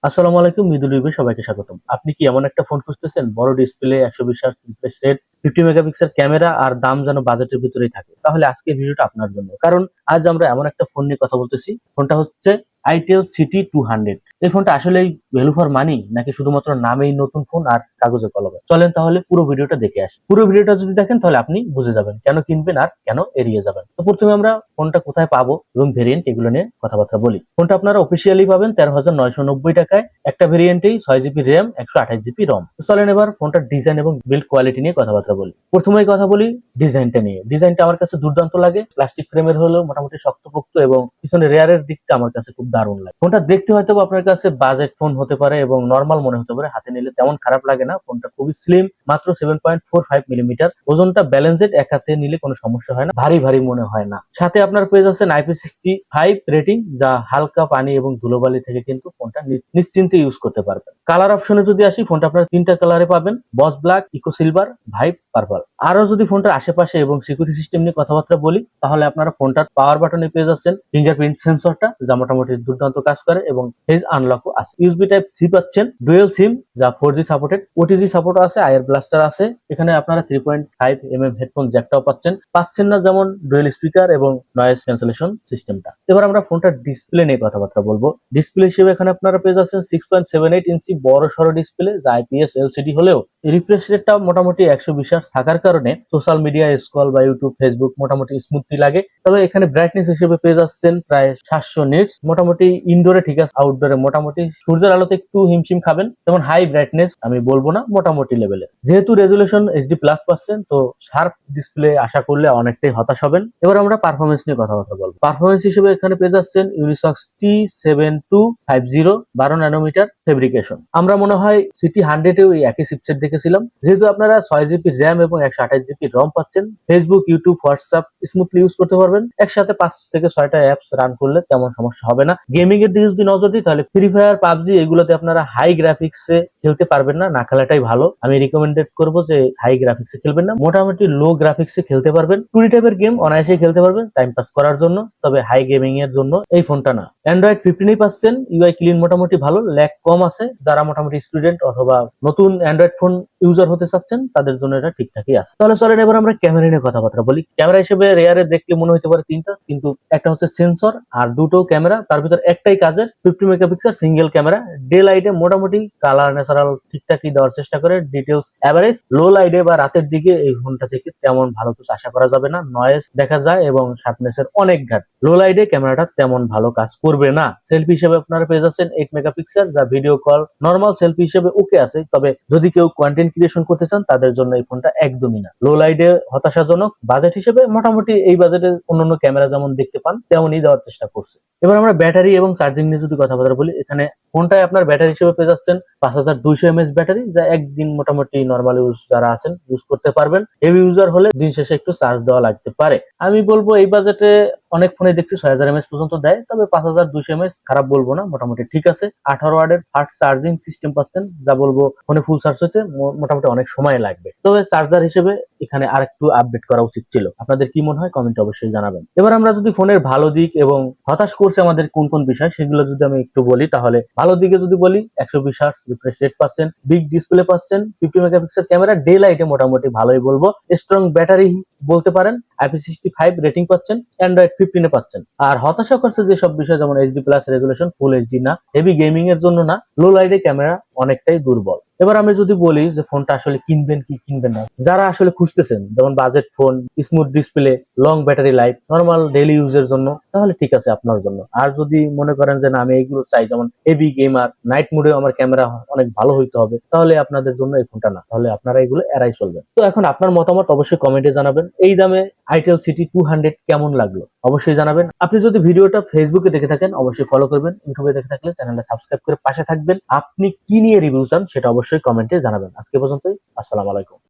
আসসালামু আলাইকুম, মৃদুল ইউবে সবাইকে স্বাগতম। আপনি কি এমন একটা ফোন খুঁজতেছেন বড় display, 120 hertz refresh rate, 50 megapixel camera আর দাম যেন বাজেটের ভিতরেই থাকে? তাহলে আজকের ভিডিওটা আপনার জন্য। কারণ আজ আমরা এমন একটা ফোন নিয়ে কথা বলতেছি। ফোনটা হচ্ছে আইটেল সিটি 200। এই ফোনটা আসলেই ভ্যালু ফর মানি নাকি শুধুমাত্র নামেই নতুন ফোন আর কাগজে কলমে? চলেন তাহলে পুরো ভিডিওটা দেখে আসি। পুরো ভিডিওটা যদি দেখেন তাহলে আপনি বুঝে যাবেন কেন কিনবেন আর কেন এড়িয়ে যাবেন। তো প্রথমে আমরা ফোনটা কোথায় পাবো এবং ভেরিয়েন্ট এগুলো নিয়ে কথাবার্তা বলি। ফোনটা আপনারা অফিসিয়ালি পাবেন 13,990 টাকায়। একটা ভেরিয়েন্টেই 6 জিবি র্যাম, 128 জিবি রম। চলেন এবার ফোনটার ডিজাইন এবং বিল্ড কোয়ালিটি নিয়ে কথাবার্তা বলি। প্রথমেই কথা বলি ডিজাইনটা নিয়ে। ডিজাইনটা আমার কাছে দুর্দান্ত লাগে। প্লাস্টিক ফ্রেমের হলেও মোটামুটি শক্তপোক্ত এবং পিছনে রেয়ারের দিকটা আমার কাছে খুব দারুণ লাগে। ফোনটা দেখতে হয়তো আপনার কাছে বাজেট ফোন হতে পারে এবং নর্মাল মনে হতে পারে, হাতে নিলে তেমন খারাপ লাগে না। ফোনটা খুবই স্লিম, মাত্র 7.45 মিলিমিটার। ওজনটা ব্যালেন্সড, এক হাতে নিলে কোনো সমস্যা হয় না, ভারী ভারী মনে হয় না। সাথে আপনার পেয়ে যাচ্ছেন IP65 রেটিং, যা হালকা পানি এবং ধুলোবালি থেকে কিন্তু ফোনটা নিশ্চিন্তে ইউজ করতে পারবেন। কালার অপশনে যদি আসি, ফোনটা আপনারা তিনটা কালারে পাবেন: boss black, eco silver, vibe purple. আরো যদি ফোনটার আশেপাশে এবং সিকিউরিটি সিস্টেম নিয়ে কথাবার্তা বলি, তাহলে আপনারা ফোনটার পাওয়ার বাটনে পেয়ে যাচ্ছেন ফিঙ্গারপ্রিন্ট সেন্সরটা, যা মোটামুটি দুর্দান্ত কাজ করে এবং ফেস আনলকও আছে। ইউএসবি টাইপ সি পাচ্ছেন, ডুয়েল সিম যা 4G সাপোর্টেড, ওটিজি সাপোর্ট আছে, আয়ার ব্লাস্টার আছে। এখানে আপনারা 3.5 mm হেডফোন জ্যাকটাও পাচ্ছেন না যেমন ডুয়েল স্পিকার এবং নয়েজ ক্যান্সেলেশন সিস্টেমটা। এবার আমরা ফোনটার ডিসপ্লে নিয়ে কথাবার্তা বলবো। ডিসপ্লে হিসেবে এখানে আপনারা পেয়ে যাচ্ছেন 6.78 ইঞ্চি বড় সড়ো ডিসপ্লে, যা IPS LCD হলেও রিফ্রেশ রেটটা মোটামুটি 120 হার্টজ থাকার কারণে সোশ্যাল মিডিয়া স্ক্রল বা ইউটিউব, ফেসবুক মোটামুটি স্মুথলি লাগে। তবে এখানে ব্রাইটনেস হিসেবে পেয়ে যাচ্ছেন প্রায় 700 নিটস। মোটামুটি ইনডোরে ঠিক আছে, আউটডোরে মোটামুটি সূর্যের আলোতে একটু হিমশিম খাবেন। যেমন হাই ব্রাইটনেস আমি বলবো না, মোটামুটি লেভেলে। যেহেতু রেজুলেশন HD প্লাস পাচ্ছেন, তো শার্প ডিসপ্লে আশা করলে অনেকটাই হতাশ হবেন। এবার আমরা পারফরমেন্স নিয়ে কথাবার্তা বলবো। পারফরমেন্স হিসেবে এখানে পেয়ে যাচ্ছেন ইউনিসক্স T7250 12 ন্যানোমিটার ফেব্রিকেশন। আমরা মনে হয় সিটি 100-এও এই একই চিপসেট দেখেছিলাম। যেহেতু আপনারা 6 জিবি র্যাম এবং 128 জিবি রম পাচ্ছেন, Facebook, YouTube, WhatsApp smoothly use করতে পারবেন। একসাথে 5 থেকে 6টা অ্যাপস রান করলে তেমন সমস্যা হবে না। গেমিং এর দিকে যদি নজর দিই, তাহলে ফ্রি ফায়ার, পাবজি এগুলোতে আপনারা হাই গ্রাফিক্সে খেলতে পারবেন না, না খেলাটাই ভালো। আমি রিকমেন্ডেড করবো যে হাই গ্রাফিক্সে খেলবেন না, মোটামুটি লো গ্রাফিক্সে খেলতে পারবেন। টুরি টাইপের গেম অনায়াসেই খেলতে পারবেন টাইম পাস করার জন্য, তবে হাই গেমিং এর জন্য এই ফোনটা না। অ্যান্ড্রয়েড 15 পাচ্ছেন, ইউআই ক্লিন মোটামুটি ভালো, ল্যাগ কম আছে। যারা মোটামুটি স্টুডেন্ট অথবা নতুন অ্যান্ড্রয়েড ফোন ইউজার হতে চাচ্ছেন, তাদের জন্য এটা ঠিকঠাকই আছে। তাহলে চলেন এবার আমরা ক্যামেরা নিয়ে কথাবার্তা বলি। ক্যামেরা হিসেবে রেয়ারে দেখলে মনে হতে পারে তিনটা, কিন্তু একটা হচ্ছে সেন্সর আর দুটো ক্যামেরা, তার ভিতর একটাই কাজের। 50 মেগাপিক্সেল সিঙ্গেল ক্যামেরা। ডে লাইটে মোটামুটি কালার ন্যাচারাল ঠিকঠাকই দেওয়ার চেষ্টা করে, ডিটেলস এভারেজ। লো লাইটে বা রাতের দিকে এই ফোনটা থেকে তেমন ভালো কিছু আশা করা যাবে না, নয়েজ দেখা যায় এবং শার্পনেসের অনেক ঘাট। লো লাইটে ক্যামেরাটা তেমন ভালো কাজ করবে না। সেলফি হিসেবে আপনারা পেয়ে যাচ্ছেন 8 মেগাপিক্সেল, যা ভিডিও কল নরমাল সেলফি হিসেবে ওকে আছে। তবে যদি কেউ কন্টেন্ট ক্রিয়েশন করতে চান, তাদের জন্য এই ফোনটা একদমই না। লো লাইটে হতাশাজনক। বাজেট হিসেবে মোটামুটি এই বাজেটে অন্যান্য ক্যামেরা যেমন দেখতে পান তেমনই দেওয়ার চেষ্টা করছে। এবার আমরা ব্যাটারি এবং চার্জিং নিয়ে যদি কথাবার্তা বলি, এখানে ফোনটায় আপনার ব্যাটারি হিসেবে পেয়ে যাচ্ছেন 5200 mAh ব্যাটারি, যা একদিন মোটামুটি নর্মাল ইউজ যারা আছেন ইউজ করতে পারবেন। হেভি ইউজার হলে দিন শেষে একটু চার্জ দেওয়া লাগতে পারে। আমি বলবো এই বাজেটে অনেক ফোনে দেখছি 6000 mAh পর্যন্ত দেয়, তবে 5200 mAh খারাপ বলবো না, মোটামুটি ঠিক আছে। 18 ওয়াটের ফাস্ট চার্জিং সিস্টেম পাচ্ছেন, যা বলবো ফোনে ফুল চার্জ হতে মোটামুটি অনেক সময় লাগবে। তবে চার্জার হিসেবে এখানে আরেকটু আপডেট করা উচিত ছিল। আপনাদের কি মনে হয় কমেন্টে অবশ্যই জানাবেন। এবার আমরা যদি ফোনের ভালো দিক এবং হতাশ করছে আমাদের কোন কোন বিষয়, সেগুলো যদি আমি একটু বলি, তাহলে ভালো দিকে যদি বলি, 120 হার্টজ রিফ্রেশ রেট পাচ্ছেন, বিগ ডিসপ্লে পাচ্ছেন, 50 মেগাপিক্সেল ক্যামেরা, ডে লাইটে মোটামুটি ভালোই বলবো। স্ট্রং ব্যাটারি বলতে পারেন, IP65 রেটিং পাচ্ছেন, অ্যান্ড্রয়েড 15 পাচ্ছেন। আর হতাশা করছে যেসব বিষয়, যেমন HD প্লাস রেজুলেশন, ফুল HD না, হেভি গেমিং এর জন্য না, লো লাইটে ক্যামেরা অনেকটাই দুর্বল। এবার আমি যদি বলি যে ফোনটা আসলে কিনবেন কি কিনবেন না, যারা আসলে খুঁজতেছেন যেমন budget phone, smooth display, long battery life, normal daily ইউজের জন্য, তাহলে ঠিক আছে আপনার জন্য। আর যদি মনে করেন যে না আমি এইগুলো চাই, যেমন হেভি গেমার, নাইট মোডে আমার ক্যামেরা অনেক ভালো হইতে হবে, তাহলে আপনাদের জন্য এই ফোনটা না, তাহলে আপনারা এগুলো এড়াই চলবেন। তো এখন আপনার মতামত অবশ্যই কমেন্টে জানাবেন। এই দামে আইটেল সিটি 200 কেমন লাগলো অবশ্যই জানাবেন। আপনি যদি ভিডিওটা ফেসবুকে দেখে থাকেন অবশ্যই ফলো করবেন, ইউটিউবে দেখে থাকলে চ্যানেলটা সাবস্ক্রাইব করে পাশে থাকবেন। আপনি কি নিয়ে রিভিউ চান সেটা অবশ্যই কমেন্টে জানাবেন। আজকে পর্যন্তই, আসসালামু আলাইকুম।